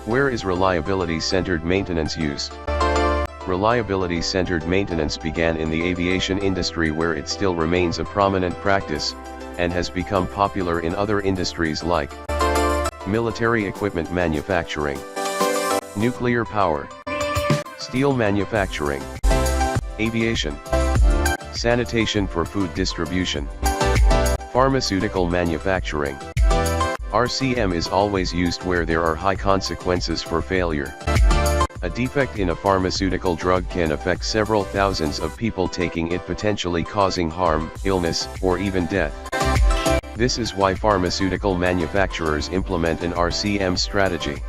Where is reliability-centered maintenance used? Reliability-centered maintenance began in the aviation industry, where it still remains a prominent practice, and has become popular in other industries like military equipment manufacturing, nuclear power, steel manufacturing, aviation, sanitation for food distribution, pharmaceutical manufacturing. RCM is always used where there are high consequences for failure. A defect in a pharmaceutical drug can affect several thousands of people taking it, potentially causing harm, illness, or even death. This is why pharmaceutical manufacturers implement an RCM strategy.